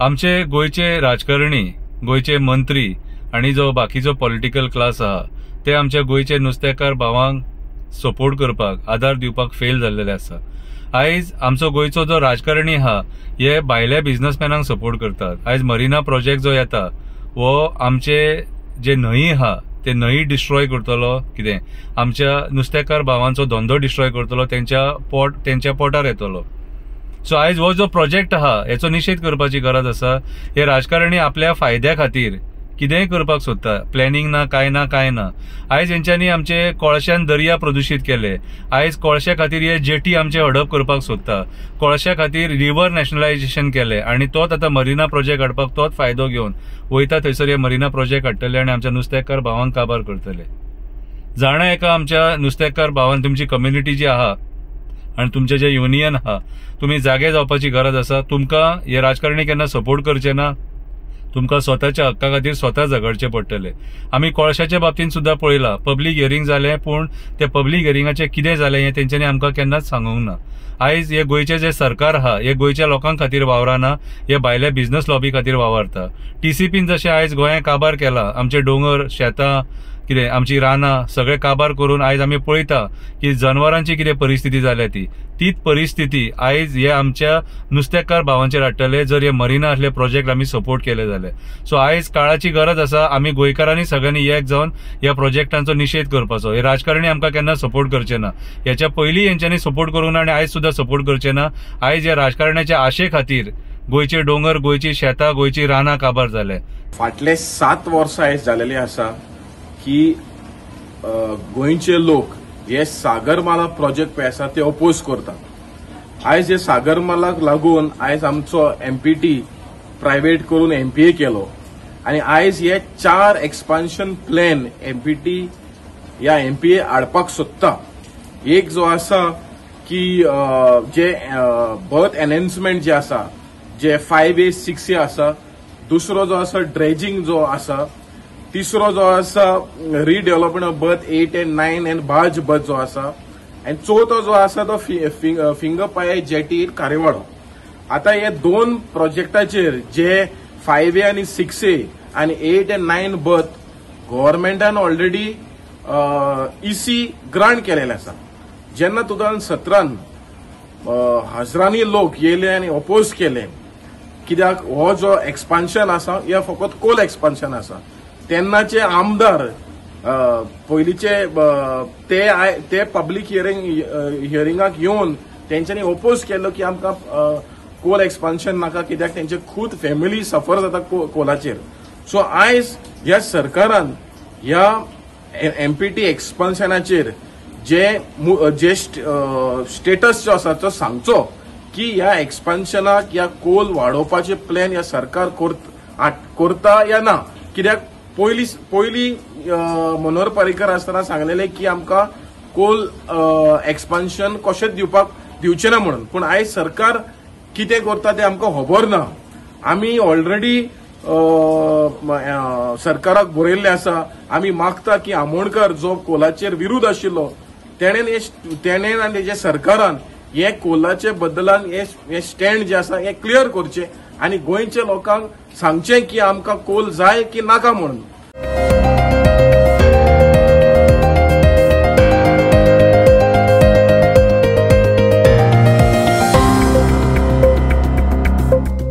आमचे गोयचे राजकारणी, गोयचे मंत्री आणि जो बाकीचो पॉलिटिकल क्लास आहा ते आमच्या गोयचे नुस्तेकार भावांक सपोर्ट करपाक, आदार दिवपाक फेल जाल्लेले आसा। आयज आमचो गोयचो जो राजकारणी आहा हे भायल्या बिझनेसमॅनांक सपोर्ट करतात। आयज मरीना प्रोजेक्ट जो येता वो आमचे जे न्हंय आहा ते न्हंय डिस्ट्रॉय करतलो, कितें आमच्या नुस्तेकार भावांचो धंदो डिस्ट्रॉय करतलो, त्यांच्या पोटार येतलो। सो आयज हो जो प्रोजेक्ट आहा हेचो निषेध करपाची गरज आसा। हे राजकारणी आपल्या फायद्या खातीर कितेंय करपाक सोदता, प्लॅनिंग ना काय ना। आयज हेंच्यांनी आमचे कोळशान दर्या प्रदूषित केले, आयज कोळशा खातीर हे जेटी आमचे हडप करपाक सोदता, कोळशा खातीर रिव्हर नॅशनलायझेशन केले आणि तोच आता मरीना प्रोजेक्ट हाडपाक तोच फायदो घेवन वयता थंयसर हे मरीना प्रोजेक्ट हाडटले आणि आमच्या नुस्तेकार भावांक काबार करतले। जाणा एका आमच्या नुस्तेकार भावान तुमची कम्युनिटी जी आहा आणि तुमचे जे युनियन आहा तुम्ही जागे जावपाची गरज आसा। तुमकां हे राजकारणी केन्ना सपोर्ट करचे ना, तुमकां स्वताच्या हक्का खातीर स्वता झगडचे पडटले। आमी कोळशाच्या बाबतींत सुद्धा पळयलां, पब्लीक हियरिंग जालें, पूण ते पब्लीक हियरिंगाचें कितें जालें हें तेंच्यांनी आमकां केन्नाच सांगूंक ना। आयज हे गोयचे जे सरकार आहा हे गोयच्या लोकां खातीर वावरना, हे भायल्या बिझनेस लॉबी खातीर वावरता। टीसीपीन जशें आयज गोंया काबार केला, आमचे डोंगर, शेतां, कितें आमची रानां सगळे काबार करून आयज आमी पळयता की जनावरांची कितें परिस्थिती जाल्या तीच परिस्थिती आयज हे आमच्या नुस्तेकार भावांचेर हाडटले जर हे मरीना असले प्रोजेक्ट आमी सपोर्ट केले जाल्यार। सो आयज काळाची गरज आसा, आमी गोंयकारांनी सगळ्यांनी एक जावन ह्या प्रोजेक्टांचो निषेध करपाचो। हे राजकारणी आमकां केन्ना सपोर्ट करचे ना, ह्याच्या पयलीं हेंच्यांनी सपोर्ट करूंक ना आणि आयज सुद्धा सपोर्ट करचे ना। आयज ह्या राजकारण्याच्या आशे खातीर गोयचे डोंगर, गोयची शेतां, गोयची रानां काबार जाले। फाटले 7 वर्सां आयज जालेली आसा की गोंयचे लोक हे सागरमाला प्रोजेक्ट पळय आसा ते अपोज करतात। आयज हे सागरमालाक लागून आयज आमचो एमपीटी प्रायव्हेट करून एमपीए केलो आणि आयज हे 4 एक्सपान्शन प्लॅन एमपीटी या एमपीए हाडपाक सोदता। एक जो आसा की जे बर्थ एनहान्समेंट जे आसा जे 5A 6A आसा, दुसरो जो आसा ड्रेजिंग जो आसा, तिसरो जो आसा redevelopment of birth 8 and 9 and बाज बर्थ जो आसा, आणि चौथो जो आसा तो फिंगरपाय जेटी इन कारेवाडो। आता हे 2 प्रोजेक्टाचेर जे 5A आणि 6A आणि 8 and 9 बर्थ गव्हर्नमेंटान ऑलरेडी EC ग्रांट केलेले आसा। जेन्ना 2017 हजारांनी लोक येयले आणि अपोज केले, कित्याक हो जो एक्सपान्शन आसा हे फकत कोल एक्सपान्शन आसा, तेन्नाचे आमदार पयलींचे ते पब्लीक हियरिंगाक येवन तेंच्यांनी ओपोज केलो की आमकां कोल एक्सपान्शन नाका, कित्याक तेंचे खूद फॅमिली सफर जाता कोलाचेर। सो आयज ह्या सरकारान ह्या एमपीटी एक्सपान्शनाचेर जे स्टेटस जो आसा तो सांगचो की ह्या एक्सपान्शनाक ह्या कोल वाडोवपाचे प्लॅन ह्या सरकार करता या ना। कित्याक पयली मनोहर पर्रीकर आसतना सांगलेले की आमकां कोल एक्सपान्शन कशेंच दिवचे ना म्हणून, पूण आयज सरकार कितें करता ते आमकां खबर ना। आमी ऑलरेडी सरकाराक बरयल्ले आसा, आमी मागता की आमोणकर जो कोलाचेर विरोध आशिल्लो तेणेन आनी तेच्या सरकारान हे कोलाचे बद्दलान हे स्टँड जे आसा हे क्लियर करचे आणि गोंयच्या लोकांक सांगचे की आमकां कोल जाय की नाका म्हणून।